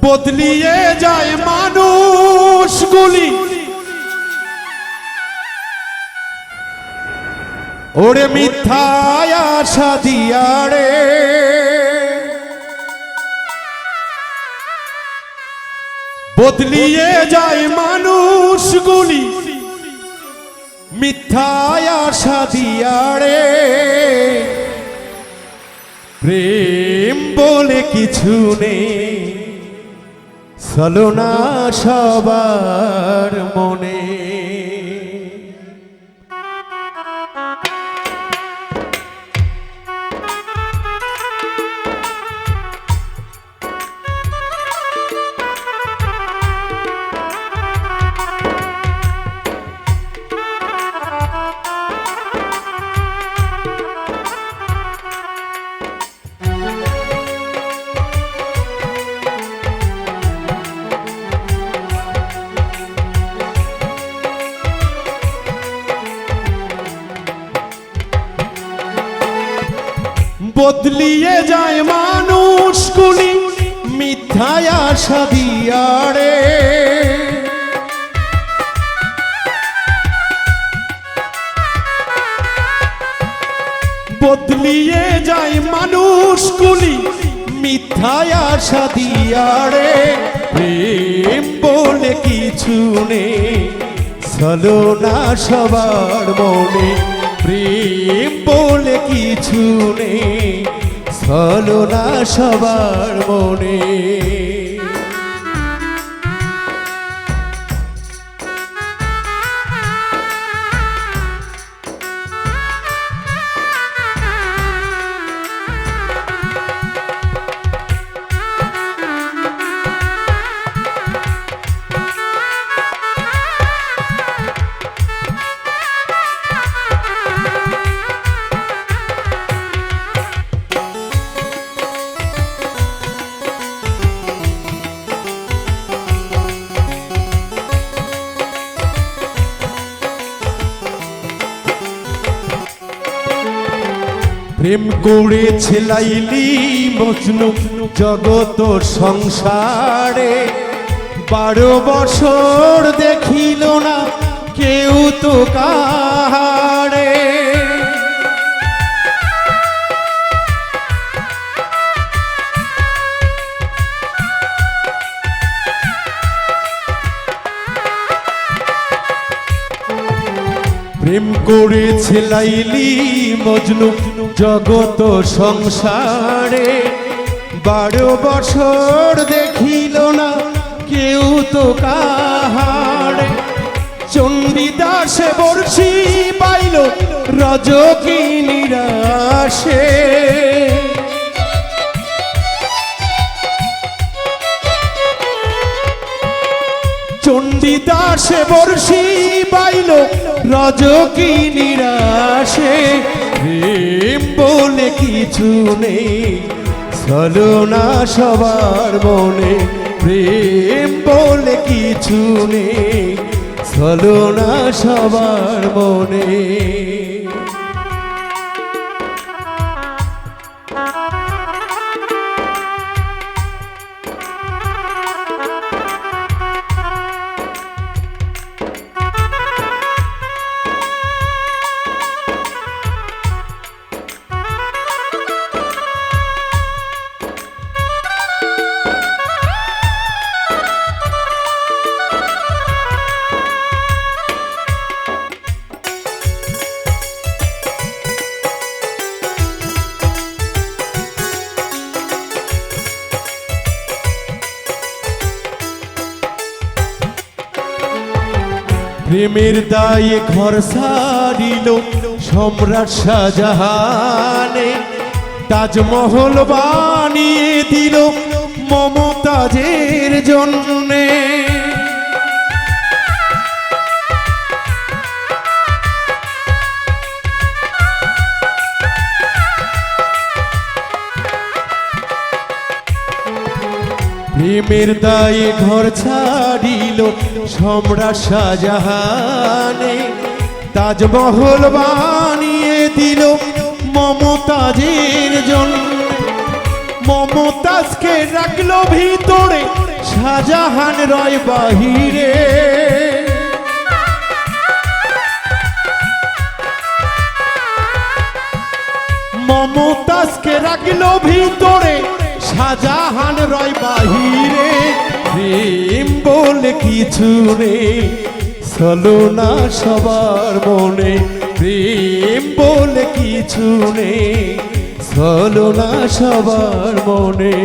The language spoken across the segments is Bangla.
বদলিয়ে যায় মানুষগুলি ওরে মিথ্যায় আশা দিয়া রে বদলিয়ে যায় মানুষগুলি মিথ্যায় আশা দিয়া রে প্রেম বলে কিছু নেই ছলনা সবার মনে বদলিয়ে যায় মানুষগুলি মিথ্যায় আশা দিয়া রে বদলিয়ে যায় মানুষগুলি মিথ্যায় আশা দিয়া রে প্রেম বলে কিছু নেই ছলনা সবার মনে প্রেম বলে কিছু নেই ছলনা সবার মনে প্রেম করেছে লাইলি মজনু জগত সংসারে 12 বছর দেখিল না কেউ তো কাহারে প্রেম করেছে লাইলি মজনু জগত সংসারে 12 বছর দেখিল না কেউ তো কাহারে চণ্ডীদাসে বর্ষি পাইল রজকি নিরাশে চণ্ডীদাসে বর্ষি পাইল রজকি নিরাশে প্রেম বলে কিছু নেই ছলনা সবার মনে প্রেম বলে কিছু নেই ছলনা সবার মনে প্রেমের দায়ে ঘর সারিল সম্রাট শাহজাহানে তাজমহল বানিয়ে দিল মমতাজের জন্যে প্রেমের দায়ে ঘর ছাড়িল সম্রাট শাহজাহানে তাজমহল বানিয়ে দিল মমতাজের জন্য মমতাজকে রাখলো ভিতরে, শাহজাহান রয় বাহিরে। মমতাজকে রাখলো ভিতরে, শাহজাহান রয় বাহিরে। প্রেম বলে কিছু নেই, ছলনা সবার মনে। প্রেম বলে কিছু নেই, ছলনা সবার মনে।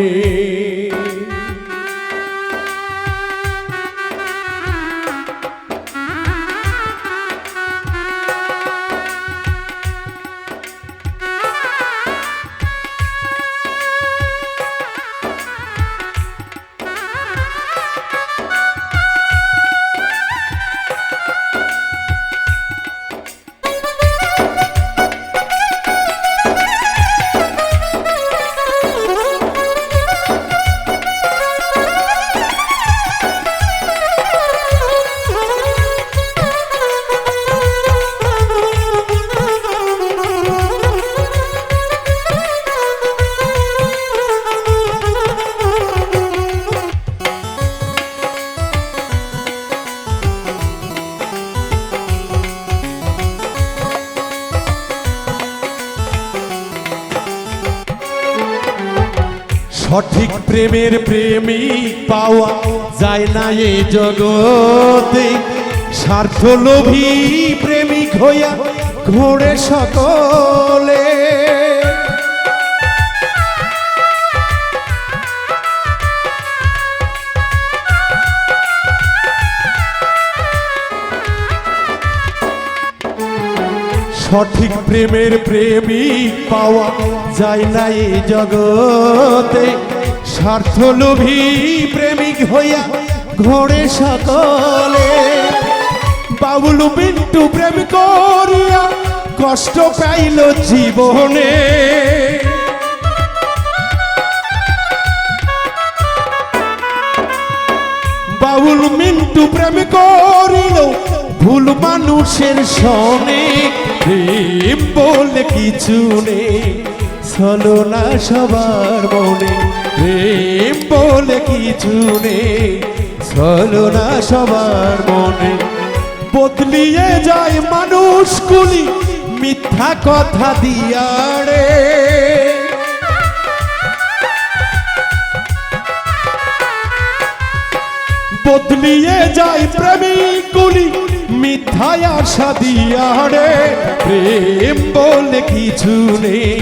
সঠিক প্রেমের প্রেমিক পাওয়া যায় না এই জগতে। স্বার্থলোভী প্রেমিক হইয়া ঘোরে সকলে। সঠিক প্রেমের প্রেমিক পাওয়া যায় না এই জগতে। স্বার্থলোভী প্রেমিক হইয়া ঘোরে সকলে। বাবুল বিন্টু প্রেম করিয়া কষ্ট পাইল জীবনে। বাবুল মিন্টু প্রেম করিল ভুল মানুষের সনে। প্রেম বলে কিছু নেই, ছলনা সবার মনে। প্রেম বলে কিছু নেই, ছলনা সবার মনে। বদলিয়ে যায় মানুষগুলি মিথ্যা কথা দিয়া রে। বদলিয়ে যায় প্রেমিকগুলি মিথ্যা আশা দিয়া রে। প্রেম বলে কিছু নেই,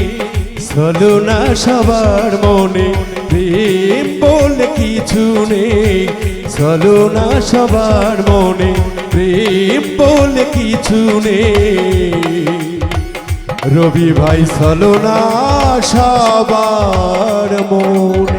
ছলনা সবার মনে। প্রেম বলে কিছু নেই, ছলনা সবার মনে। প্রেম বলে কিছু নেই, রবি ভাই, ছলনা সবার মনে।